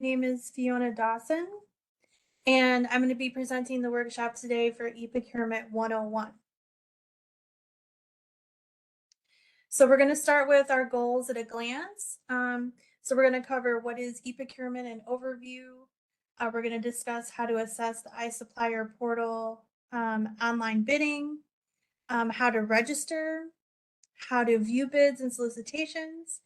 name is Fiona Dawson, and I'm going to be presenting the workshop today for eProcurement 101. So we're going to start with our goals at a glance. So we're going to cover what is eProcurement and overview. We're going to discuss how to assess the iSupplier portal, online bidding, how to register, how to view bids and solicitations,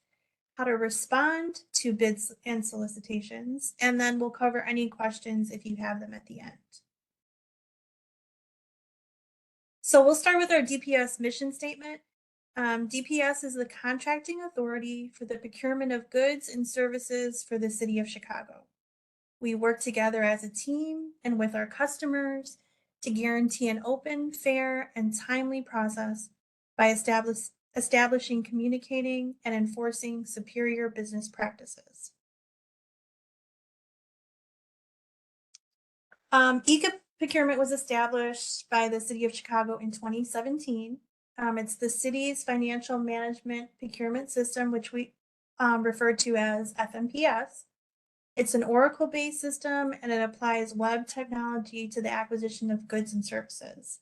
how to respond to bids and solicitations, and then we'll cover any questions if you have them at the end. So we'll start with our DPS mission statement. DPS is the contracting authority for the procurement of goods and services for the city of Chicago. We work together as a team and with our customers to guarantee an open, fair, and timely process by establishing, communicating, and enforcing superior business practices. eProcurement was established by the city of Chicago in 2017. It's the city's financial management procurement system, which we refer to as FMPS. It's an Oracle-based system, and it applies web technology to the acquisition of goods and services.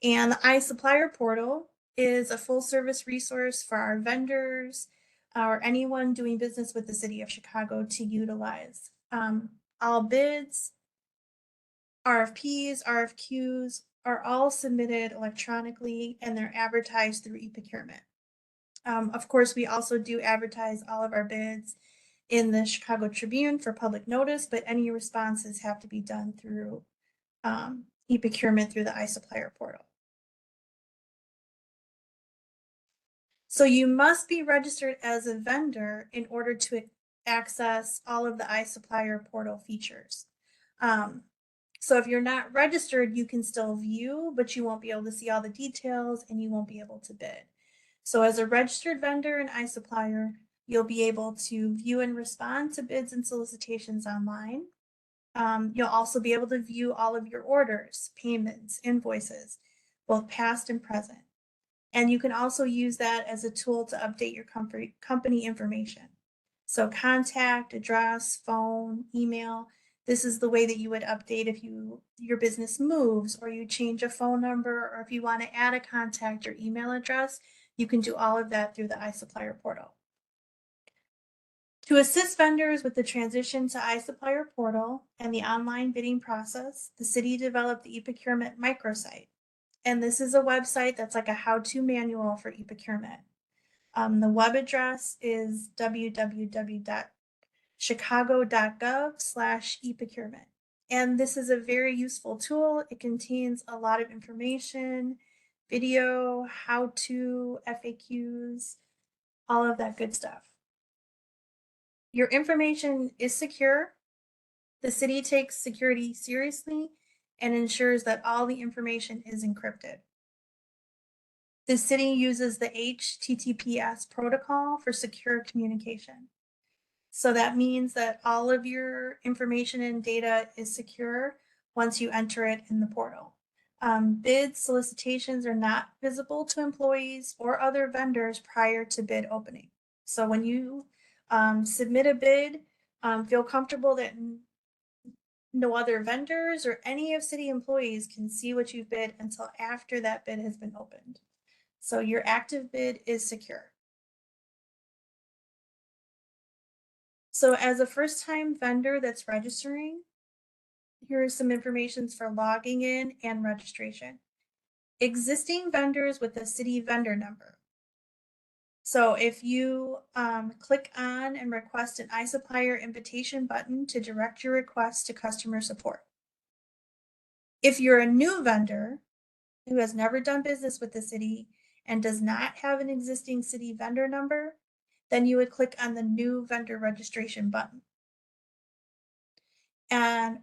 And the iSupplier portal is a full-service resource for our vendors or anyone doing business with the city of Chicago to utilize. All bids, RFPs, RFQs are all submitted electronically, and they're advertised through eProcurement. Of course, we also do advertise all of our bids in the Chicago Tribune for public notice, but any responses have to be done through eProcurement through the iSupplier portal. So you must be registered as a vendor in order to access all of the iSupplier portal features. So if you're not registered, you can still view, but you won't be able to see all the details and you won't be able to bid. So as a registered vendor in iSupplier, you'll be able to view and respond to bids and solicitations online. You'll also be able to view all of your orders, payments, invoices, both past and present. And you can also use that as a tool to update your company information. So contact, address, phone, email. This is the way that you would update if your business moves or you change a phone number, or if you want to add a contact or email address, you can do all of that through the iSupplier portal. To assist vendors with the transition to iSupplier portal and the online bidding process, the city developed the eProcurement microsite. And this is a website that's like a how-to manual for eProcurement. The web address is www.chicago.gov/eProcurement. And this is a very useful tool. It contains a lot of information, video, how-to, FAQs, all of that good stuff. Your information is secure. The city takes security seriously and ensures that all the information is encrypted. The city uses the HTTPS protocol for secure communication. So that means that all of your information and data is secure once you enter it in the portal. Bid solicitations are not visible to employees or other vendors prior to bid opening. So when you submit a bid, feel comfortable that no other vendors or any of city employees can see what you've bid until after that bid has been opened. So your active bid is secure. So as a first-time vendor that's registering, here are some information for logging in and registration. Existing vendors with a city vendor number. So if you click on and request an iSupplier invitation button to direct your request to customer support. If you're a new vendor who has never done business with the city and does not have an existing city vendor number, then you would click on the new vendor registration button. And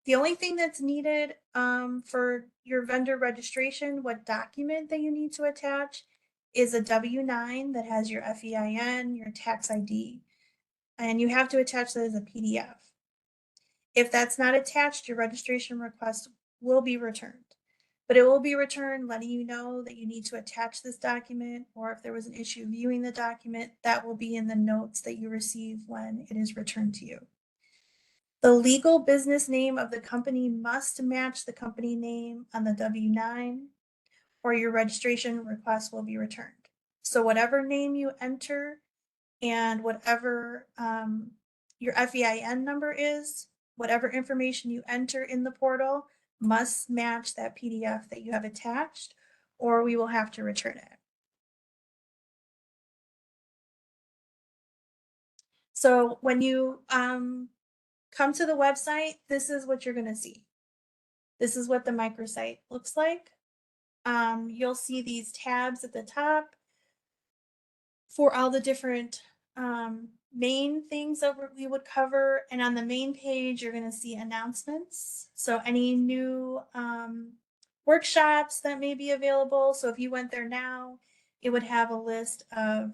the only thing that's needed for your vendor registration, what document that you need to attach, is a W-9 that has your FEIN, your tax ID, and you have to attach that as a PDF. If that's not attached, your registration request will be returned. But it will be returned letting you know that you need to attach this document, or if there was an issue viewing the document, that will be in the notes that you receive when it is returned to you. The legal business name of the company must match the company name on the W-9, or your registration request will be returned. So whatever name you enter and whatever your FEIN number is, whatever information you enter in the portal must match that PDF that you have attached, or we will have to return it. So when you come to the website, this is what you're going to see. This is what the microsite looks like. You'll see these tabs at the top for all the different main things that we would cover. And on the main page, you're going to see announcements. So any new workshops that may be available. So if you went there now, it would have a list of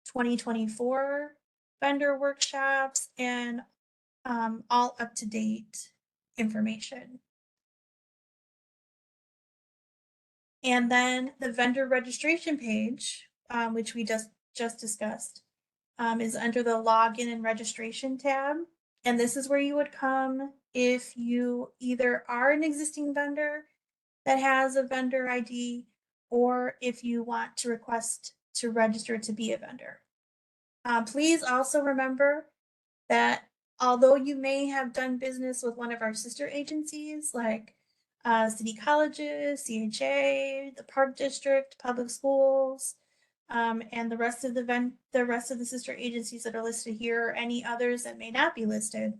2024 vendor workshops and all up-to-date information. And then the vendor registration page, which we just discussed, is under the login and registration tab. And this is where you would come if you either are an existing vendor that has a vendor ID, or if you want to request to register to be a vendor. Please also remember that although you may have done business with one of our sister agencies like city colleges, CHA, the Park District, public schools, and the rest of the sister agencies that are listed here, or any others that may not be listed,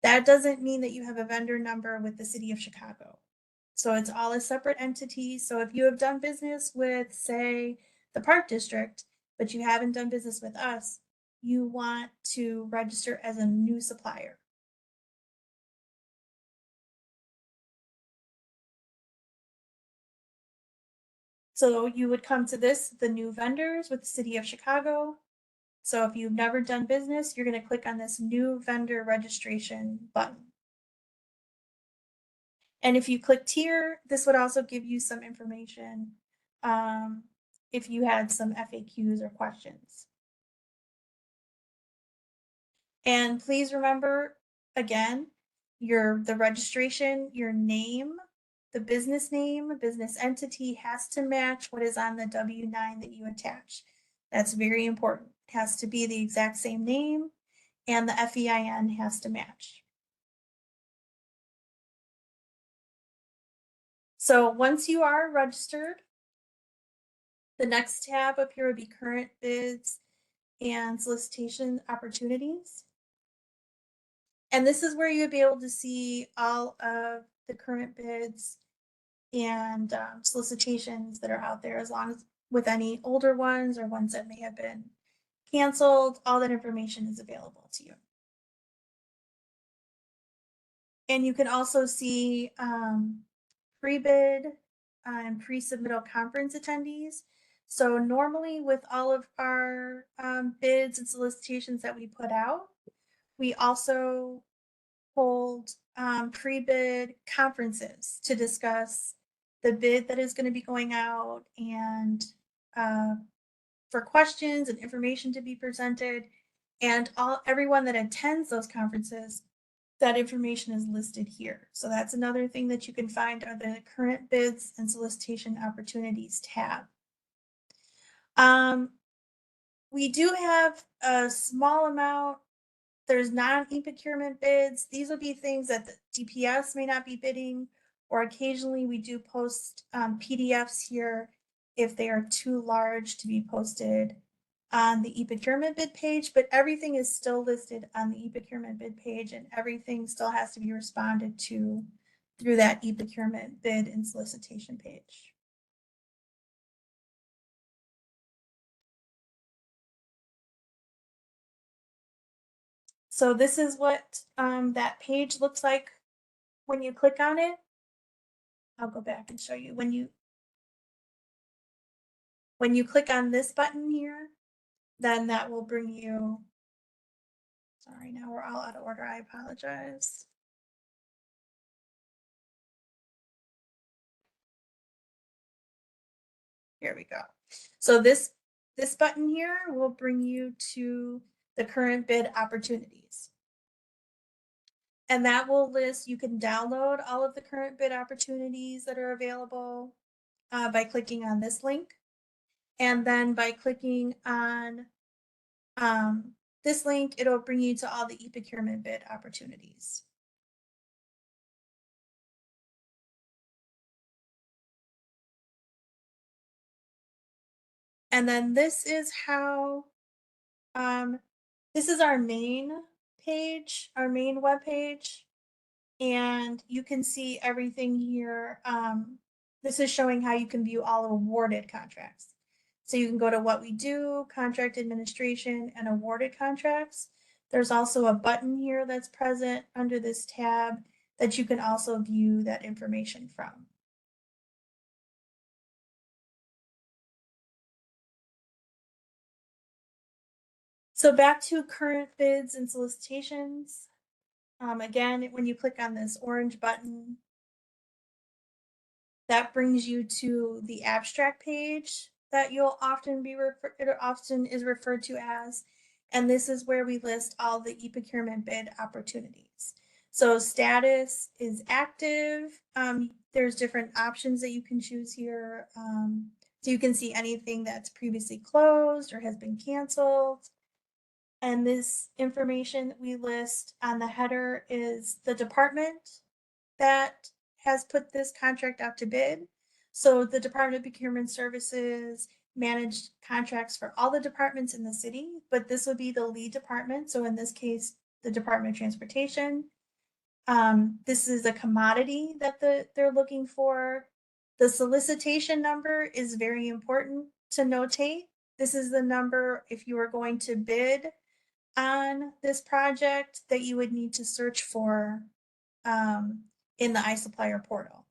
that doesn't mean that you have a vendor number with the city of Chicago. So it's all a separate entity. So if you have done business with, say, the Park District, but you haven't done business with us, you want to register as a new supplier. So you would come to this, the new vendors with the city of Chicago. So if you've never done business, you're going to click on this new vendor registration button. And if you clicked here, this would also give you some information if you had some FAQs or questions. And please remember, again, the registration, your name, the business name, business entity has to match what is on the W-9 that you attach. That's very important. It has to be the exact same name, and the FEIN has to match. So once you are registered, the next tab up here would be current bids and solicitation opportunities. And this is where you would be able to see all of the current bids and solicitations that are out there, as long as with any older ones or ones that may have been canceled, all that information is available to you. And you can also see pre-bid and pre-submittal conference attendees. So normally with all of our bids and solicitations that we put out, we also hold pre-bid conferences to discuss the bid that is going to be going out, and for questions and information to be presented. And everyone that attends those conferences, that information is listed here. So that's another thing that you can find are the current bids and solicitation opportunities tab. We do have a small amount. There's non-e-procurement bids. These will be things that the DPS may not be bidding, or occasionally we do post PDFs here if they are too large to be posted on the e-procurement bid page, but everything is still listed on the e-procurement bid page, and everything still has to be responded to through that e-procurement bid and solicitation page. So this is what that page looks like when you click on it. I'll go back and show you. When you click on this button here, then that will bring you, sorry, now we're all out of order, I apologize. Here we go. So this button here will bring you to the current bid opportunities. And that will list, you can download all of the current bid opportunities that are available by clicking on this link. And then by clicking on this link, it'll bring you to all the e-procurement bid opportunities. And then this is how, this is our main page, our main web page. And you can see everything here. This is showing how you can view all awarded contracts. So you can go to what we do, contract administration, and awarded contracts. There's also a button here that's present under this tab that you can also view that information from. So back to current bids and solicitations. Again, when you click on this orange button, that brings you to the abstract page that you'll often be it often is referred to as, and this is where we list all the e-procurement bid opportunities. So status is active. There's different options that you can choose here. So you can see anything that's previously closed or has been canceled. And this information that we list on the header is the department that has put this contract out to bid. So the Department of Procurement Services managed contracts for all the departments in the city, but this would be the lead department. So in this case, the Department of Transportation. This is a commodity that they're looking for. The solicitation number is very important to notate. This is the number if you are going to bid on this project that you would need to search for in the iSupplier portal.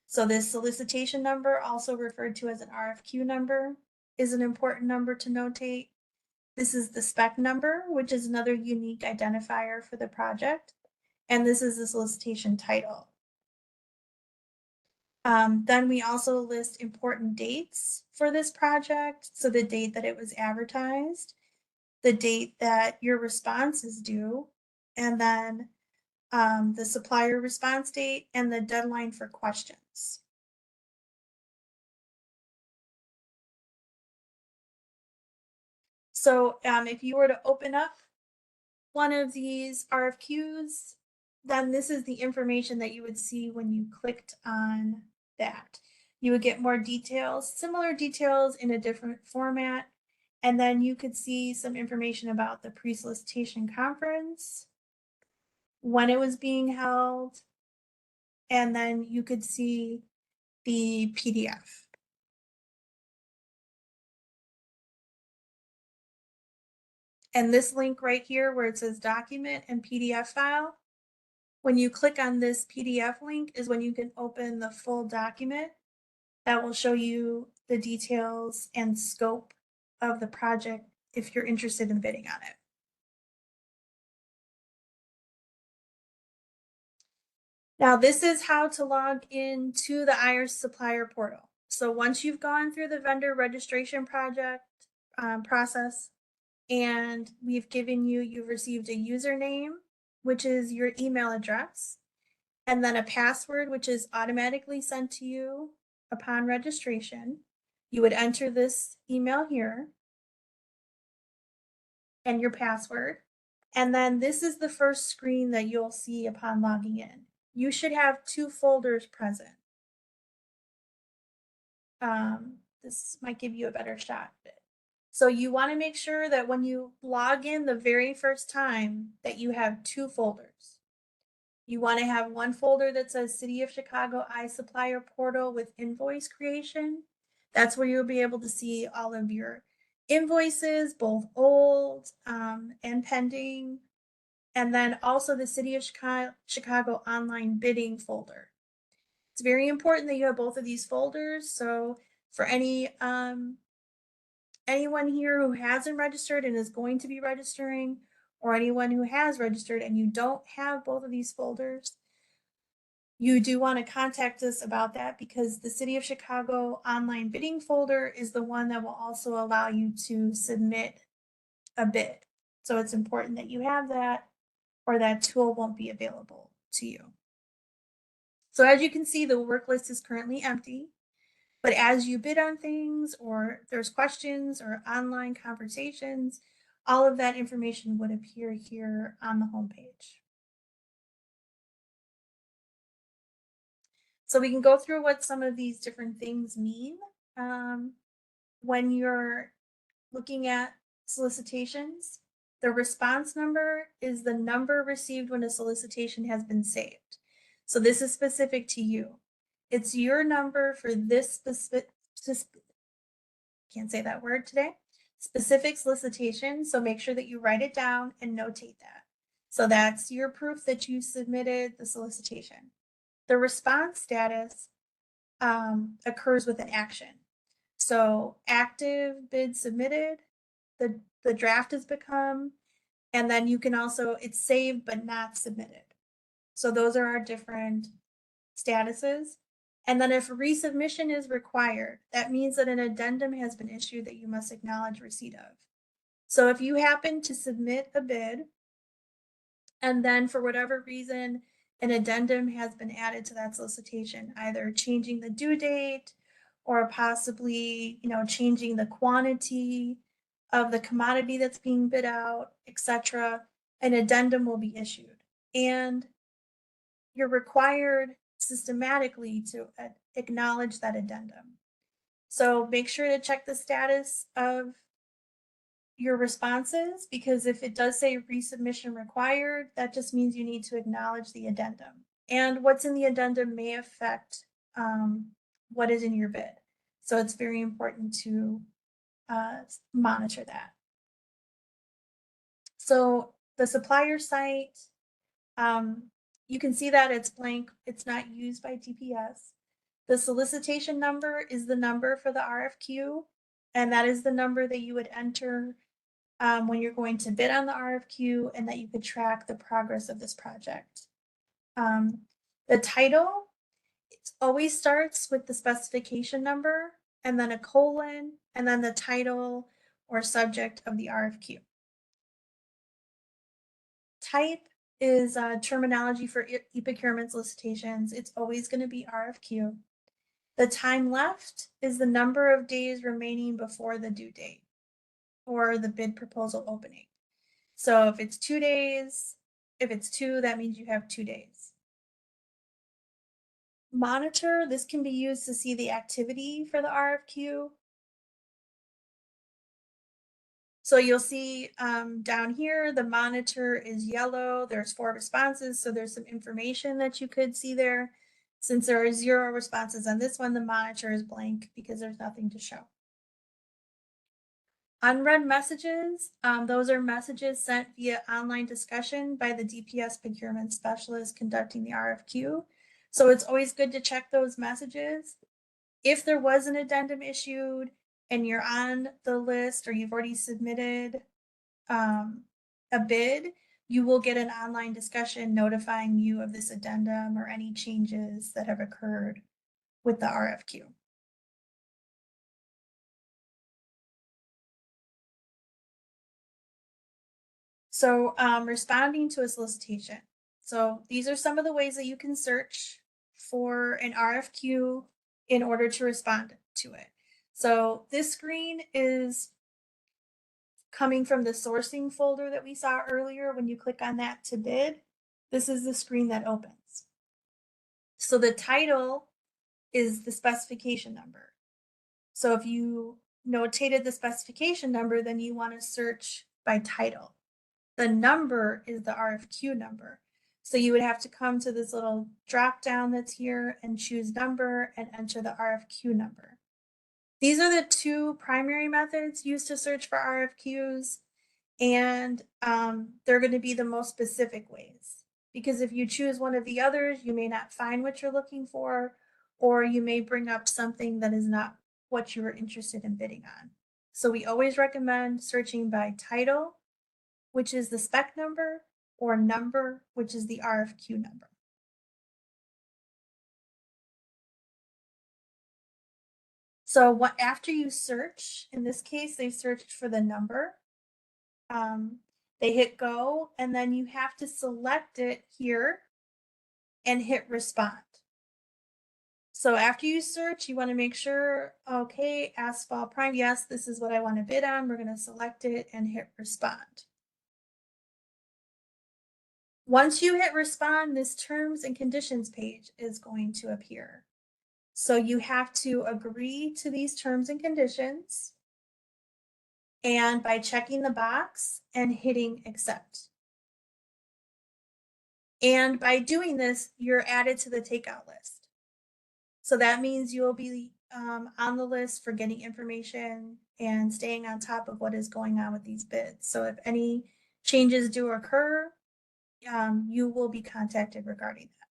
So this solicitation number, also referred to as an RFQ number, is an important number to notate. This is the spec number, which is another unique identifier for the project. And this is the solicitation title. Then we also list important dates for this project. So the date that it was advertised, the date that your response is due, and then the supplier response date and the deadline for questions. So if you were to open up one of these RFQs, then this is the information that you would see when you clicked on that. You would get more details, similar details in a different format. And then you could see some information about the pre-solicitation conference, when it was being held, and then you could see the PDF. And this link right here where it says document and PDF file, when you click on this PDF link is when you can open the full document that will show you the details and scope of the project if you're interested in bidding on it. Now this is how to log into the iSupplier portal. So once you've gone through the vendor registration project process, and we've given you, you've received a username, which is your email address, and then a password, which is automatically sent to you upon registration. You would enter this email here and your password. And then this is the first screen that you'll see upon logging in. You should have two folders present. This might give you a better shot at it. So you want to make sure that when you log in the very first time that you have two folders. You want to have one folder that says City of Chicago iSupplier portal with invoice creation. That's where you'll be able to see all of your invoices, both old and pending. And then also the City of Chicago online bidding folder. It's very important that you have both of these folders. So for anyone here who hasn't registered and is going to be registering, or anyone who has registered and you don't have both of these folders, you do want to contact us about that, because the City of Chicago online bidding folder is the one that will also allow you to submit a bid. So it's important that you have that. or that tool won't be available to you. So as you can see, the work list is currently empty, but as you bid on things or there's questions or online conversations, all of that information would appear here on the homepage. So we can go through what some of these different things mean when you're looking at solicitations. The response number is the number received when a solicitation has been saved. So this is specific to you. It's your number for this specific, can't say that word today, specific solicitation. So make sure that you write it down and notate that. So that's your proof that you submitted the solicitation. The response status occurs with an action. So active bid submitted, the draft has become, and then you can also, it's saved but not submitted. So those are our different statuses. And then if resubmission is required, that means that an addendum has been issued that you must acknowledge receipt of. So if you happen to submit a bid and then for whatever reason, an addendum has been added to that solicitation, either changing the due date or possibly, changing the quantity of the commodity that's being bid out, etc., an addendum will be issued. And you're required systematically to acknowledge that addendum. So make sure to check the status of your responses, because if it does say resubmission required, that just means you need to acknowledge the addendum. And what's in the addendum may affect what is in your bid. So it's very important to monitor that. So the supplier site, you can see that it's blank. It's not used by DPS. The solicitation number is the number for the RFQ, and that is the number that you would enter when you're going to bid on the RFQ, and that you could track the progress of this project. The title, it always starts with the specification number and then a colon and then the title or subject of the RFQ. Type is terminology for e-procurement solicitations. It's always going to be RFQ. The time left is the number of days remaining before the due date or the bid proposal opening. So if it's 2 days, if it's 2, that means you have 2 days. Monitor, this can be used to see the activity for the RFQ. So you'll see down here, the monitor is yellow. There's 4 responses, so there's some information that you could see there. Since there are 0 responses on this one, the monitor is blank because there's nothing to show. Unread messages, those are messages sent via online discussion by the DPS procurement specialist conducting the RFQ. So it's always good to check those messages. If there was an addendum issued and you're on the list or you've already submitted a bid, you will get an online discussion notifying you of this addendum or any changes that have occurred with the RFQ. So responding to a solicitation. So these are some of the ways that you can search for an RFQ in order to respond to it. So this screen is coming from the sourcing folder that we saw earlier. When you click on that to bid, this is the screen that opens. So the title is the specification number. So if you notated the specification number, then you want to search by title. The number is the RFQ number. So you would have to come to this little drop down that's here and choose number and enter the RFQ number. These are the 2 primary methods used to search for RFQs, and they're going to be the most specific ways. Because if you choose one of the others, you may not find what you're looking for, or you may bring up something that is not what you were interested in bidding on. So we always recommend searching by title, which is the spec number, or number, which is the RFQ number. So after you search, in this case, they searched for the number. They hit go, and then you have to select it here and hit respond. So after you search, you want to make sure, okay, asphalt prime, yes, this is what I want to bid on. We're going to select it and hit respond. Once you hit respond, this terms and conditions page is going to appear. So you have to agree to these terms and conditions, and by checking the box and hitting accept. And by doing this, you're added to the takeout list. So that means you'll be on the list for getting information and staying on top of what is going on with these bids. So if any changes do occur, you will be contacted regarding that.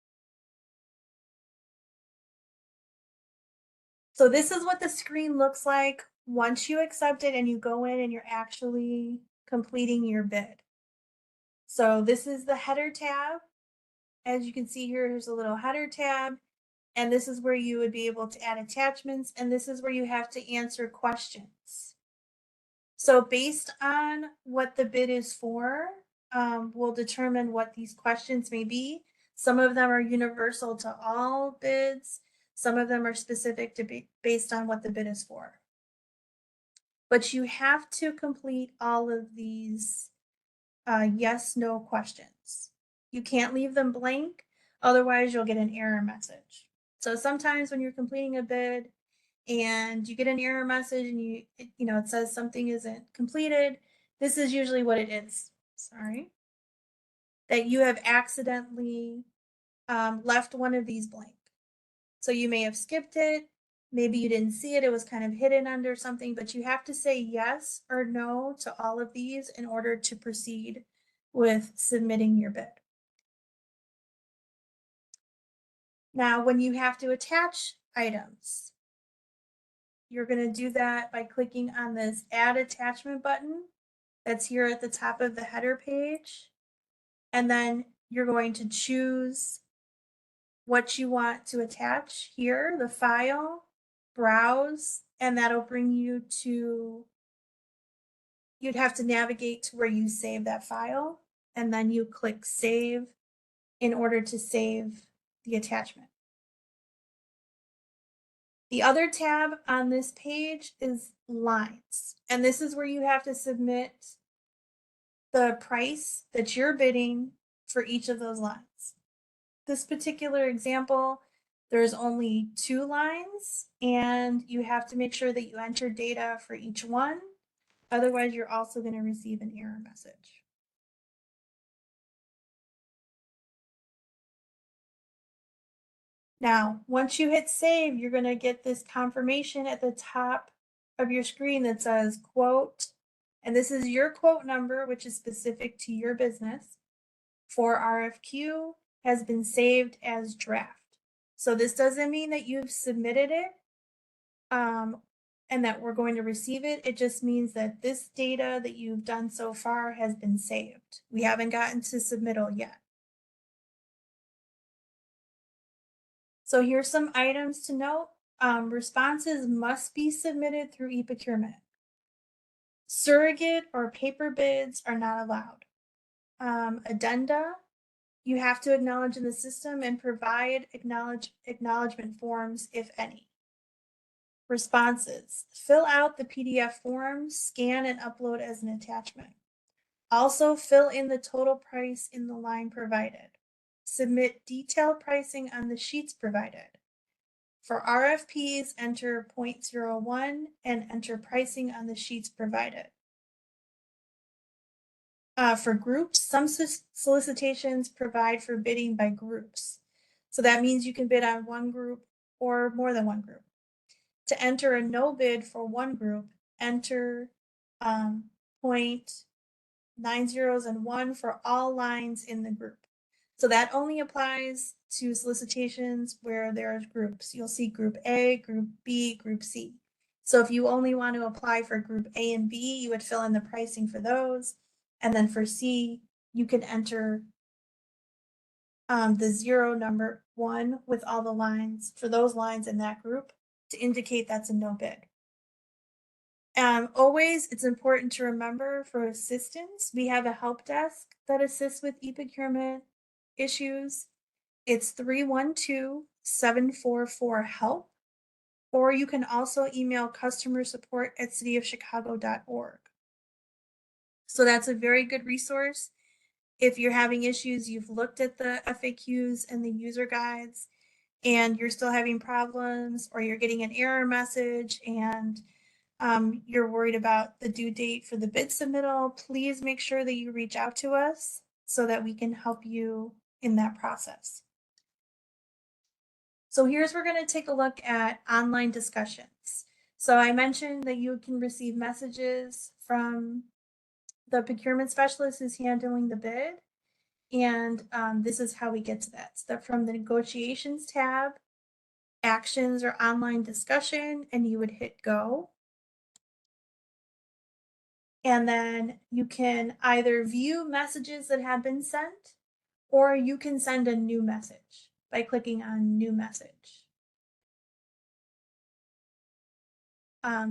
So this is what the screen looks like once you accept it and you go in and you're actually completing your bid. So this is the header tab. As you can see here, here's a little header tab. And this is where you would be able to add attachments. And this is where you have to answer questions. So based on what the bid is for, we'll determine what these questions may be. Some of them are universal to all bids. Some of them are specific to be based on what the bid is for. But you have to complete all of these yes, no questions. You can't leave them blank, otherwise you'll get an error message. So sometimes when you're completing a bid and you get an error message and it says something isn't completed, this is usually what it is. Sorry. That you have accidentally left one of these blank. So you may have skipped it. Maybe you didn't see it. It was kind of hidden under something, but you have to say yes or no to all of these in order to proceed with submitting your bid. Now, when you have to attach items, you're going to do that by clicking on this Add Attachment button that's here at the top of the header page. And then you're going to choose what you want to attach here, the file, browse, and that'll bring you to, you'd have to navigate to where you save that file, and then you click Save in order to save the attachment. The other tab on this page is lines, and this is where you have to submit the price that you're bidding for each of those lines. This particular example, there's only 2 lines, and you have to make sure that you enter data for each one. Otherwise, you're also going to receive an error message. Now, once you hit save, you're going to get this confirmation at the top of your screen that says quote, and this is your quote number, which is specific to your business, for RFQ has been saved as draft. So this doesn't mean that you've submitted it and that we're going to receive it. It just means that this data that you've done so far has been saved. We haven't gotten to submittal yet. So here's some items to note. Responses must be submitted through eProcurement. Surrogate or paper bids are not allowed. Addenda, you have to acknowledge in the system and provide acknowledgement forms, if any. Responses, fill out the PDF form, scan and upload as an attachment. Also fill in the total price in the line provided. Submit detailed pricing on the sheets provided. For RFPs, enter 0.01 and enter pricing on the sheets provided. For groups, some solicitations provide for bidding by groups. So that means you can bid on one group or more than one group. To enter a no bid for one group, enter 0.90 and 1 for all lines in the group. So that only applies to solicitations where there's groups. You'll see group A, group B, group C. So if you only want to apply for group A and B, you would fill in the pricing for those. And then for C, you can enter the 0 number 1 with all the lines for those lines in that group to indicate that's a no bid. Always, it's important to remember for assistance, we have a help desk that assists with e-procurement issues. It's 312-744-HELP, or you can also email customer support at cityofchicago.org. So that's a very good resource. If you're having issues, you've looked at the FAQs and the user guides, and you're still having problems, or you're getting an error message and you're worried about the due date for the bid submittal, please make sure that you reach out to us so that we can help you in that process. So here's we're going to take a look at online discussions. So I mentioned that you can receive messages from the procurement specialist who's handling the bid. And this is how we get to that. So from the negotiations tab, actions or online discussion, and you would hit go. And then you can either view messages that have been sent, or you can send a new message by clicking on new message.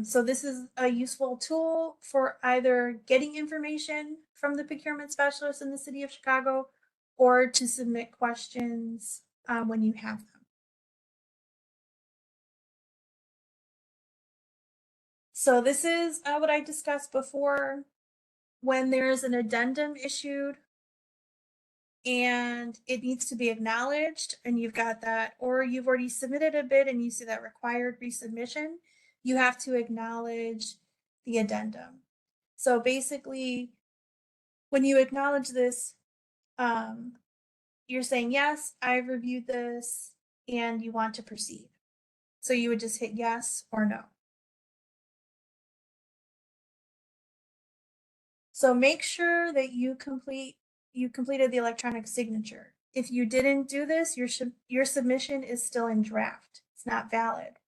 So this is a useful tool for either getting information from the procurement specialist in the city of Chicago, or to submit questions when you have them. So this is what I discussed before. When there's an addendum issued and it needs to be acknowledged, and you've got that, or you've already submitted a bid and you see that required resubmission, you have to acknowledge the addendum. So basically, when you acknowledge this, you're saying, yes, I've reviewed this and you want to proceed. So you would just hit yes or no. So make sure that you completed the electronic signature. If you didn't do this, your submission is still in draft. It's not valid.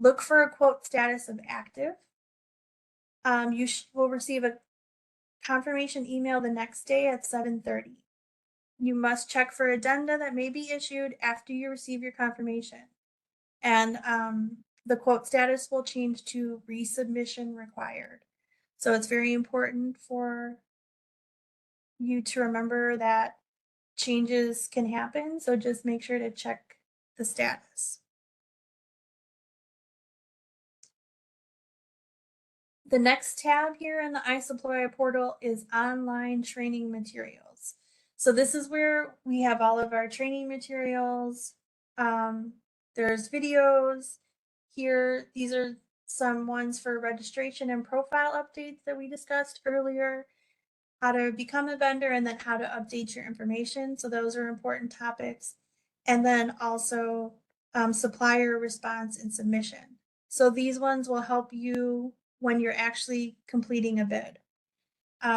Look for a quote status of active. You will receive a confirmation email the next day at 7:30. You must check for addenda that may be issued after you receive your confirmation. And the quote status will change to resubmission required. So it's very important for you to remember that changes can happen. So just make sure to check the status. The next tab here in the iSupplier portal is online training materials. So this is where we have all of our training materials. There's videos here. These are some ones for registration and profile updates that we discussed earlier, how to become a vendor, and then how to update your information. So those are important topics. And then also supplier response and submission. So these ones will help you when you're actually completing a bid.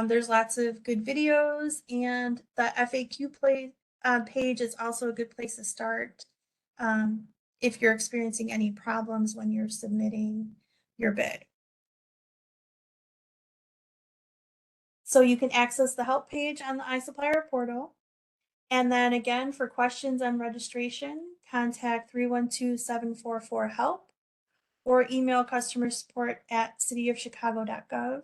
There's lots of good videos, and the FAQ page is also a good place to start if you're experiencing any problems when you're submitting your bid. So you can access the help page on the iSupplier portal. And then again, for questions on registration, contact 312-744-HELP or email customer support at cityofchicago.gov.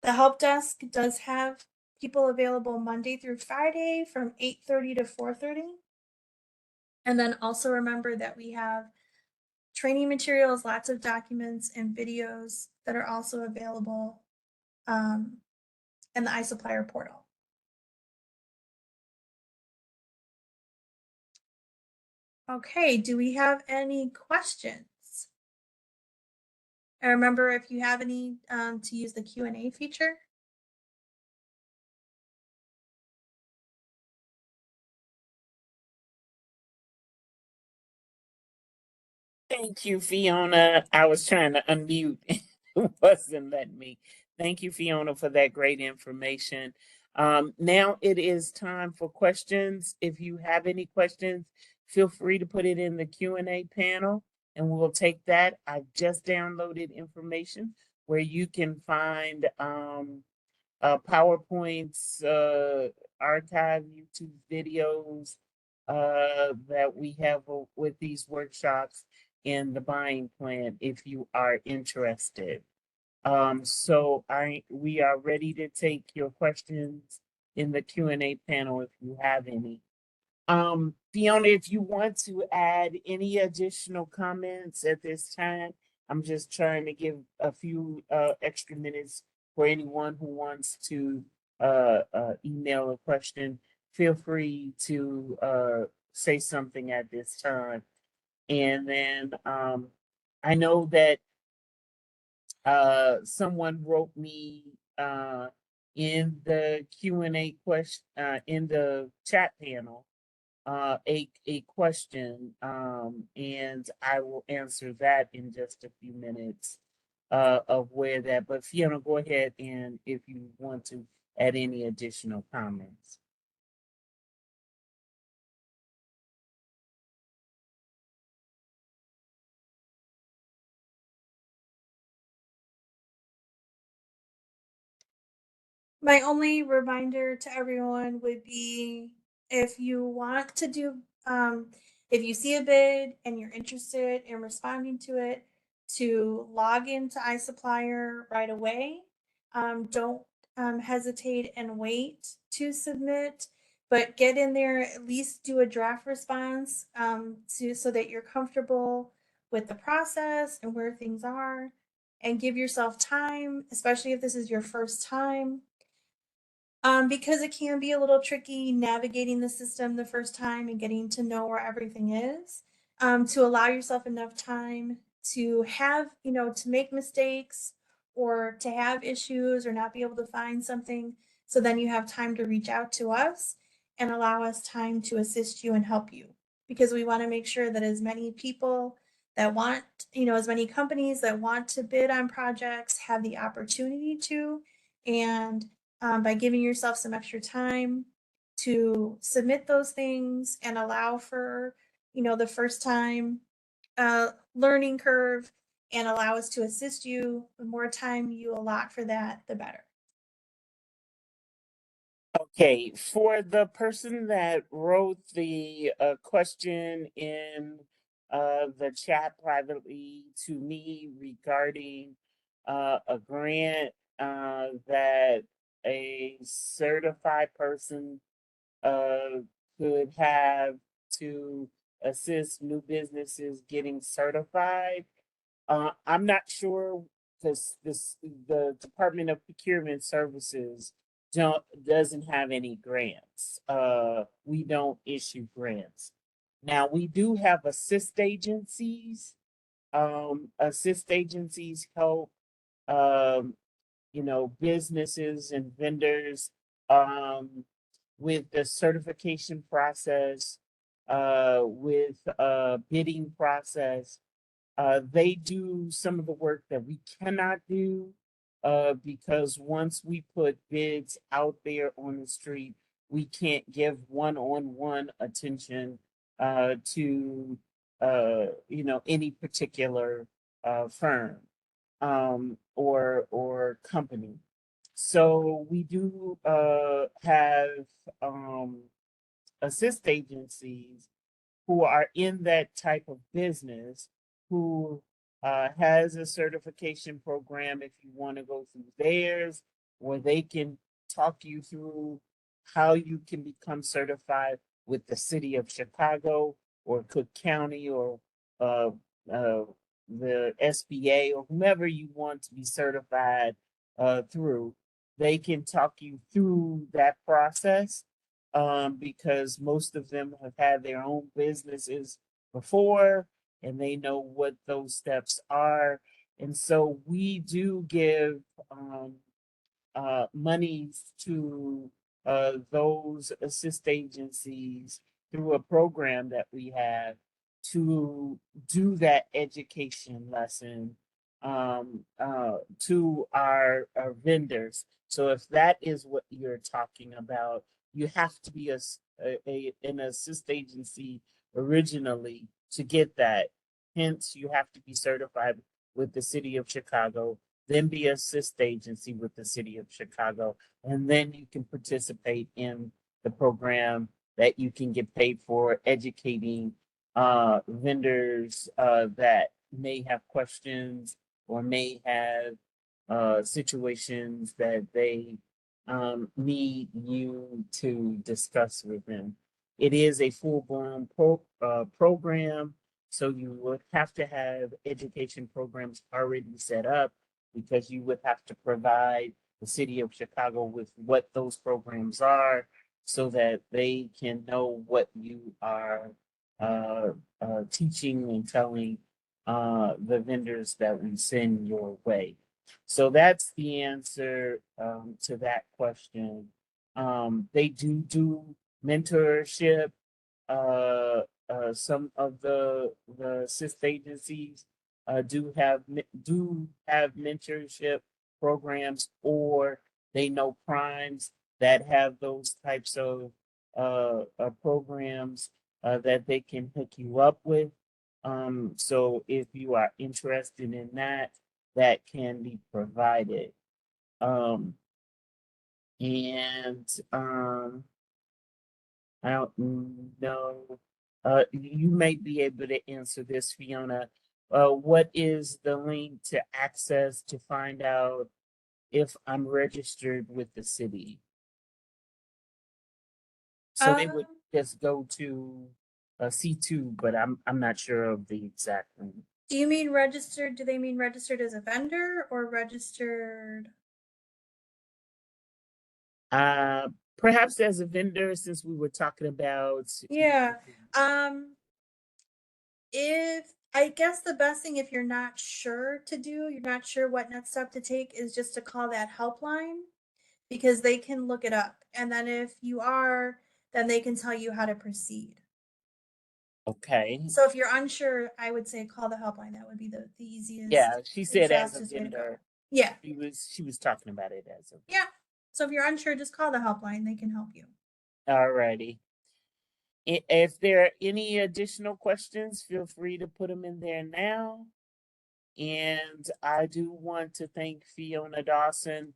The help desk does have people available Monday through Friday from 8:30 to 4:30. And then also remember that we have training materials, lots of documents and videos that are also available in the iSupplier portal. Okay, do we have any questions? And remember, if you have any, to use the Q&A feature. Thank you, Fiona. I was trying to unmute. It wasn't letting me. Thank you, Fiona, for that great information. Now it is time for questions. If you have any questions, feel free to put it in the Q&A panel and we'll take that. I've just downloaded information where you can find PowerPoints, archive YouTube videos that we have with these workshops. in the buying plan if you are interested. So we are ready to take your questions in the Q&A panel if you have any. Fiona, if you want to add any additional comments at this time, I'm just trying to give a few extra minutes for anyone who wants to email a question. Feel free to say something at this time. And then I know that someone wrote me in the Q&A question in the chat panel a question, and I will answer that in just a few minutes of where that. But Fiona, go ahead, and if you want to add any additional comments. My only reminder to everyone would be if you want to do, if you see a bid and you're interested in responding to it, to log into iSupplier right away. Don't hesitate and wait to submit, but get in there, at least do a draft response so that you're comfortable with the process and where things are, and give yourself time, especially if this is your first time, because it can be a little tricky navigating the system the first time and getting to know where everything is, to allow yourself enough time to have, to make mistakes or to have issues or not be able to find something. So then you have time to reach out to us and allow us time to assist you and help you, because we want to make sure that as many people that want, as many companies that want to bid on projects have the opportunity to. And by giving yourself some extra time to submit those things and allow for, the first time learning curve, and allow us to assist you. The more time you allot for that, the better. Okay, for the person that wrote the question in the chat privately to me regarding a grant that a certified person could have to assist new businesses getting certified, I'm not sure because the Department of Procurement Services doesn't have any grants. We don't issue grants. Now we do have assist agencies. Assist agencies help um, businesses and vendors with the certification process, with bidding process. They do some of the work that we cannot do because once we put bids out there on the street, we can't give one-on-one attention to any particular firm or company. So we do have assist agencies who are in that type of business, who has a certification program if you want to go through theirs, or they can talk you through how you can become certified with the city of Chicago or Cook County or uh, the SBA or whomever you want to be certified through. They can talk you through that process because most of them have had their own businesses before and they know what those steps are. And so we do give monies to those assist agencies through a program that we have to do that education lesson to our vendors. So if that is what you're talking about, you have to be an assist agency originally to get that. Hence, you have to be certified with the city of Chicago, then be assist agency with the city of Chicago, and then you can participate in the program that you can get paid for educating vendors that may have questions or may have situations that they need you to discuss with them. It is a full-blown program, so you would have to have education programs already set up because you would have to provide the city of Chicago with what those programs are so that they can know what you are uh, teaching and telling the vendors that we send your way. So that's the answer to that question. They do mentorship. Some of the assist agencies do have mentorship programs, or they know primes that have those types of programs that they can hook you up with. So if you are interested in that, that can be provided. Um, and I don't know. You may be able to answer this, Fiona. What is the link to access to find out if I'm registered with the city? So they would Um, just go to C2, but I'm not sure of the exact link. do you mean registered? Do they mean registered as a vendor or registered? Uh, Perhaps as a vendor, since we were talking about. Yeah. Um, if I guess the best thing if you're not sure to do, you're not sure what next step to take, is just to call that helpline because they can look it up. And then if you are, then they can tell you how to proceed. Okay. So if you're unsure, I would say call the helpline. That would be the easiest Yeah, she and said as a fastest way to go. vendor. Yeah. She was talking about it as a. Yeah. So if you're unsure, just call the helpline. They can help you. Alrighty. If there are any additional questions, feel free to put them in there now. And I do want to thank Fiona Dawson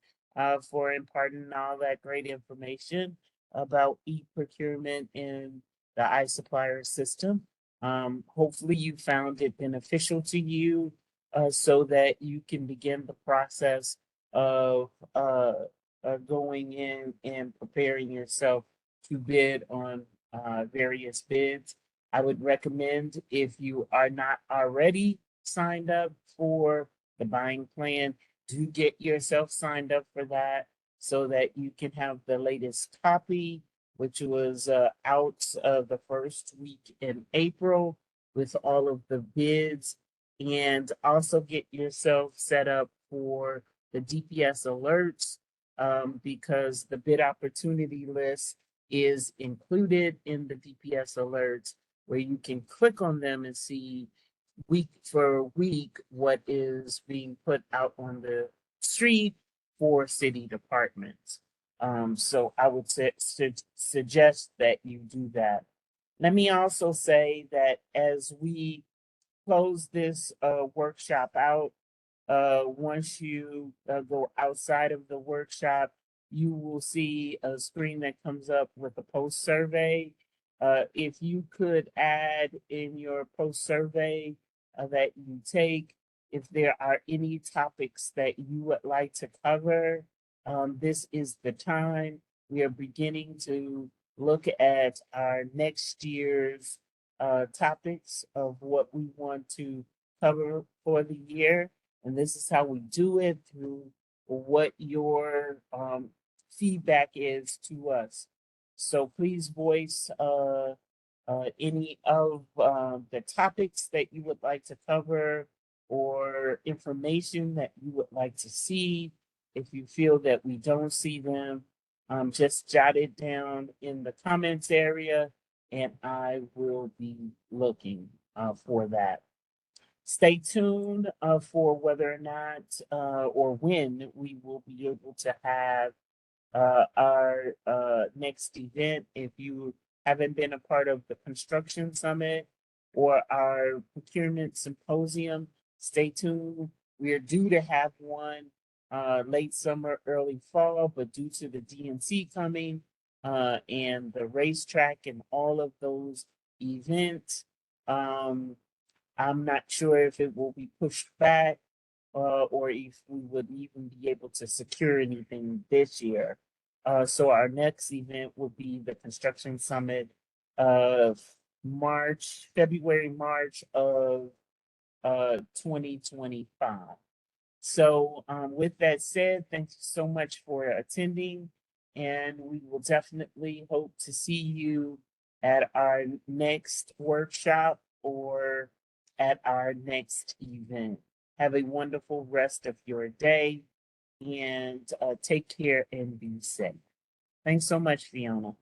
for imparting all that great information about e-procurement in the iSupplier system. Hopefully you found it beneficial to you so that you can begin the process of going in and preparing yourself to bid on various bids. I would recommend, if you are not already signed up for the buying plan, do get yourself signed up for that so that you can have the latest copy, which was out the first week in April with all of the bids, and also get yourself set up for the DPS alerts because the bid opportunity list is included in the DPS alerts, where you can click on them and see week for week what is being put out on the street for city departments. So I would suggest that you do that. Let me also say that as we close this workshop out, once you go outside of the workshop, you will see a screen that comes up with a post survey. If you could add in your post survey that you take, if there are any topics that you would like to cover, this is the time. We are beginning to look at our next year's topics of what we want to cover for the year. And this is how we do it, through what your feedback is to us. So please voice any of the topics that you would like to cover or information that you would like to see. If you feel that we don't see them, just jot it down in the comments area and I will be looking for that. Stay tuned for whether or not or when we will be able to have our next event. If you haven't been a part of the construction summit or our procurement symposium, stay tuned. We are due to have one late summer, early fall, but due to the DNC coming and the racetrack and all of those events, I'm not sure if it will be pushed back or if we would even be able to secure anything this year. So our next event will be the construction summit of February, March of 2025. So with that said, thank you so much for attending, and we will definitely hope to see you at our next workshop or at our next event. Have a wonderful rest of your day and take care and be safe. Thanks so much, Fiona.